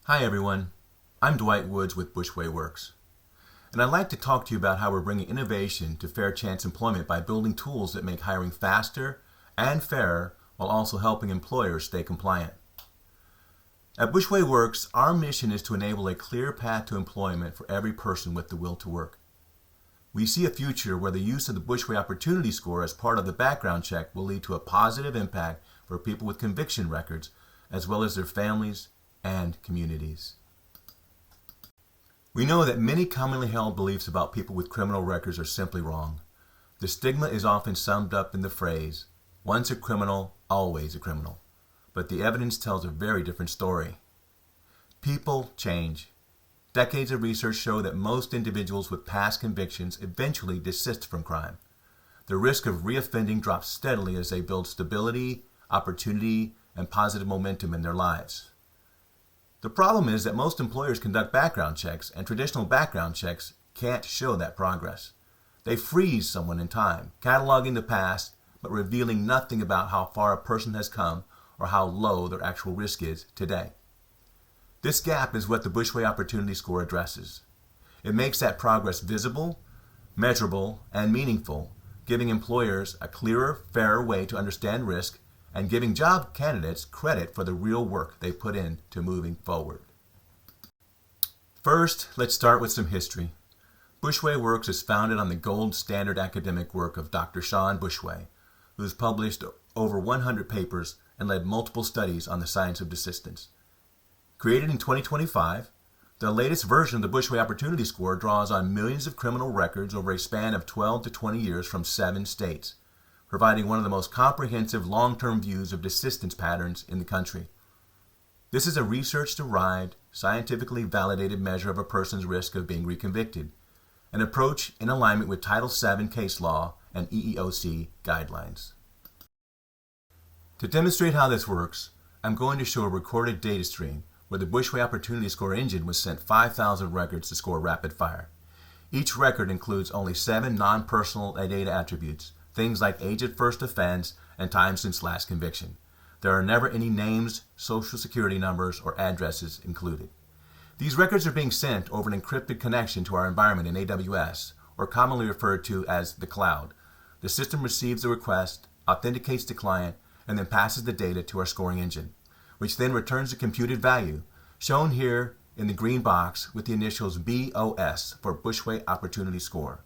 Hi everyone, I'm Dwight Woods with Bushway Works, and I'd like to talk to you about how we're bringing innovation to fair chance employment by building tools that make hiring faster and fairer while also helping employers stay compliant. At Bushway Works, our mission is to enable a clear path to employment for every person with the will to work. We see a future where the use of the Bushway Opportunity Score as part of the background check will lead to a positive impact for people with conviction records, as well as their families and communities. We know that many commonly held beliefs about people with criminal records are simply wrong. The stigma is often summed up in the phrase, once a criminal, always a criminal. But the evidence tells a very different story. People change. Decades of research show that most individuals with past convictions eventually desist from crime. The risk of reoffending drops steadily as they build stability, opportunity, and positive momentum in their lives. The problem is that most employers conduct background checks, and traditional background checks can't show that progress. They freeze someone in time, cataloging the past, but revealing nothing about how far a person has come or how low their actual risk is today. This gap is what the Bushway Opportunity Score addresses. It makes that progress visible, measurable, and meaningful, giving employers a clearer, fairer way to understand risk and giving job candidates credit for the real work they put in to moving forward. First, let's start with some history. Bushway Works is founded on the gold standard academic work of Dr. Sean Bushway, who has published over 100 papers and led multiple studies on the science of desistance. Created in 2025, the latest version of the Bushway Opportunity Score draws on millions of criminal records over a span of 12 to 20 years from 7 states, providing one of the most comprehensive long-term views of desistance patterns in the country. This is a research-derived, scientifically validated measure of a person's risk of being reconvicted, an approach in alignment with Title VII case law and EEOC guidelines. To demonstrate how this works, I'm going to show a recorded data stream where the Bushway Opportunity Score engine was sent 5,000 records to score rapid fire. Each record includes only 7 non-personal data attributes, things like age at first offense and time since last conviction. There are never any names, social security numbers, or addresses included. These records are being sent over an encrypted connection to our environment in AWS, or commonly referred to as the cloud. The system receives the request, authenticates the client, and then passes the data to our scoring engine, which then returns the computed value, shown here in the green box with the initials BOS for Bushway Opportunity Score.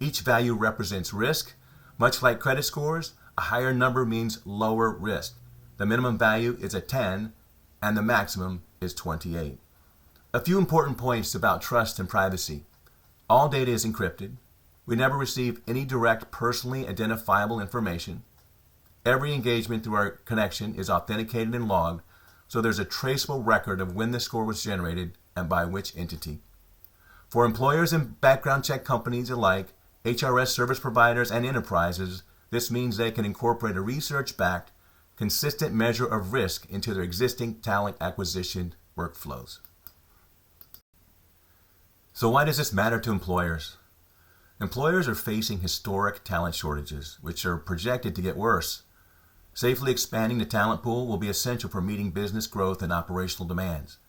Each value represents risk. Much like credit scores, a higher number means lower risk. The minimum value is a 10 and the maximum is 28. A few important points about trust and privacy. All data is encrypted. We never receive any direct personally identifiable information. Every engagement through our connection is authenticated and logged, so there's a traceable record of when the score was generated and by which entity. For employers and background check companies alike, HRS service providers and enterprises, this means they can incorporate a research-backed, consistent measure of risk into their existing talent acquisition workflows. So why does this matter to employers? Employers are facing historic talent shortages, which are projected to get worse. Safely expanding the talent pool will be essential for meeting business growth and operational demands.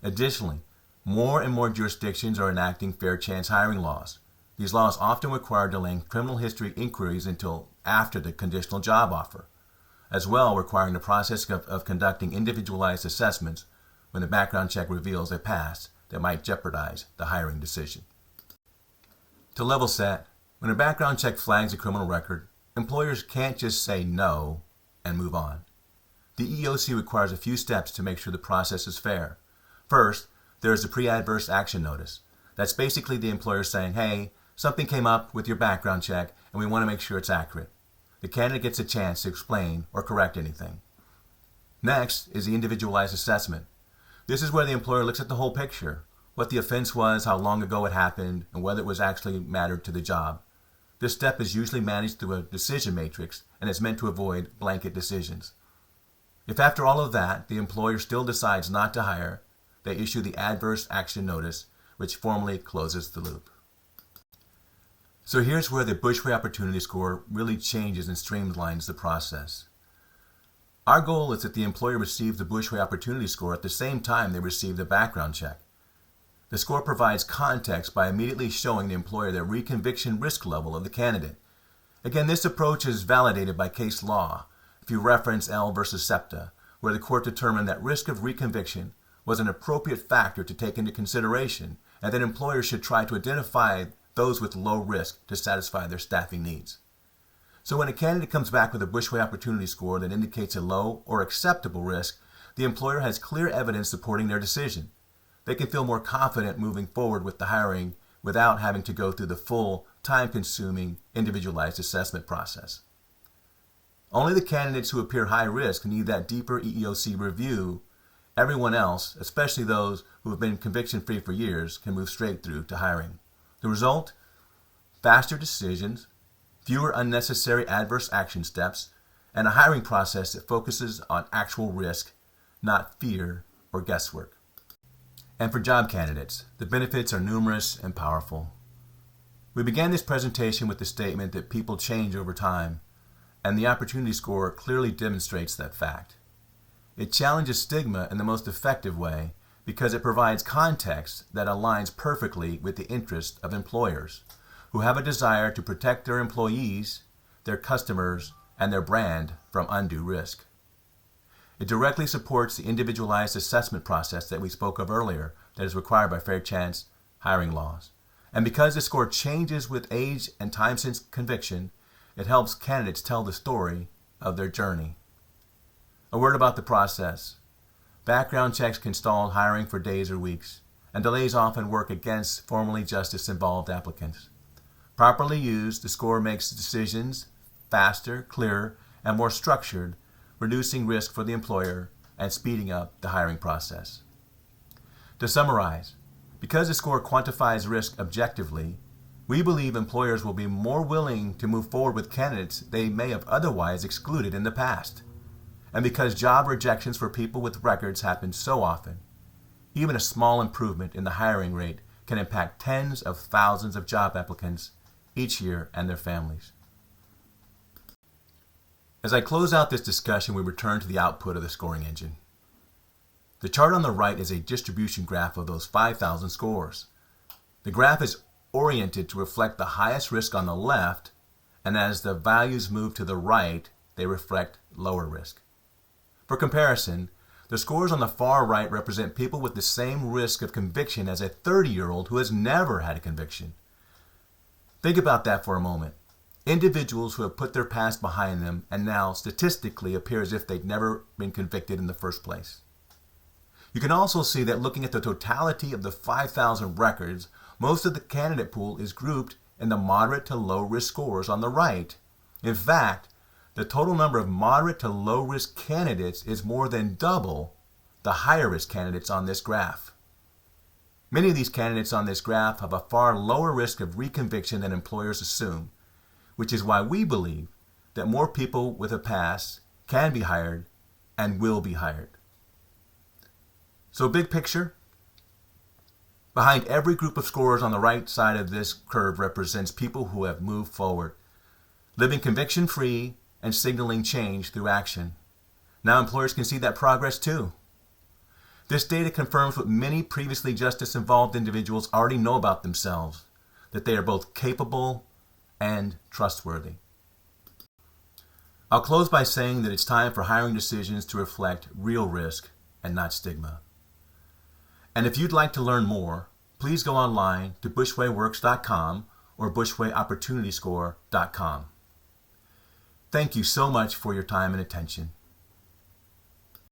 Additionally, more and more jurisdictions are enacting fair chance hiring laws. These laws often require delaying criminal history inquiries until after the conditional job offer, as well requiring the process of conducting individualized assessments when the background check reveals a past that might jeopardize the hiring decision. To level set, when a background check flags a criminal record, employers can't just say no and move on. The EEOC requires a few steps to make sure the process is fair. First, there is the pre-adverse action notice. That's basically the employer saying, hey, something came up with your background check and we want to make sure it's accurate. The candidate gets a chance to explain or correct anything. Next is the individualized assessment. This is where the employer looks at the whole picture, what the offense was, how long ago it happened, and whether it was actually mattered to the job. This step is usually managed through a decision matrix and is meant to avoid blanket decisions. If after all of that, the employer still decides not to hire, they issue the adverse action notice, which formally closes the loop. So here's where the Bushway Opportunity Score really changes and streamlines the process. Our goal is that the employer receives the Bushway Opportunity Score at the same time they receive the background check. The score provides context by immediately showing the employer the reconviction risk level of the candidate. Again, this approach is validated by case law. If you reference L versus SEPTA, where the court determined that risk of reconviction was an appropriate factor to take into consideration, and that employers should try to identify those with low risk to satisfy their staffing needs. So when a candidate comes back with a Bushway Opportunity Score that indicates a low or acceptable risk, the employer has clear evidence supporting their decision. They can feel more confident moving forward with the hiring without having to go through the full, time-consuming, individualized assessment process. Only the candidates who appear high risk need that deeper EEOC review. Everyone else, especially those who have been conviction-free for years, can move straight through to hiring. The result? Faster decisions, fewer unnecessary adverse action steps, and a hiring process that focuses on actual risk, not fear or guesswork. And for job candidates, the benefits are numerous and powerful. We began this presentation with the statement that people change over time, and the Opportunity Score clearly demonstrates that fact. It challenges stigma in the most effective way because it provides context that aligns perfectly with the interests of employers who have a desire to protect their employees, their customers, and their brand from undue risk. It directly supports the individualized assessment process that we spoke of earlier that is required by fair chance hiring laws. And because the score changes with age and time since conviction, it helps candidates tell the story of their journey. A word about the process. Background checks can stall hiring for days or weeks, and delays often work against formally justice-involved applicants. Properly used, the score makes decisions faster, clearer, and more structured, reducing risk for the employer and speeding up the hiring process. To summarize, because the score quantifies risk objectively, we believe employers will be more willing to move forward with candidates they may have otherwise excluded in the past. And because job rejections for people with records happen so often, even a small improvement in the hiring rate can impact tens of thousands of job applicants each year and their families. As I close out this discussion, we return to the output of the scoring engine. The chart on the right is a distribution graph of those 5,000 scores. The graph is oriented to reflect the highest risk on the left, and as the values move to the right, they reflect lower risk. For comparison, the scores on the far right represent people with the same risk of conviction as a 30-year-old who has never had a conviction. Think about that for a moment. Individuals who have put their past behind them and now statistically appear as if they'd never been convicted in the first place. You can also see that looking at the totality of the 5,000 records, most of the candidate pool is grouped in the moderate to low risk scores on the right. In fact, the total number of moderate to low risk candidates is more than double the higher risk candidates on this graph. Many of these candidates on this graph have a far lower risk of reconviction than employers assume, which is why we believe that more people with a past can be hired and will be hired. So big picture, behind every group of scorers on the right side of this curve represents people who have moved forward, living conviction-free and signaling change through action. Now employers can see that progress too. This data confirms what many previously justice-involved individuals already know about themselves, that they are both capable and trustworthy. I'll close by saying that it's time for hiring decisions to reflect real risk and not stigma. And if you'd like to learn more, please go online to bushwayworks.com or bushwayopportunityscore.com. Thank you so much for your time and attention.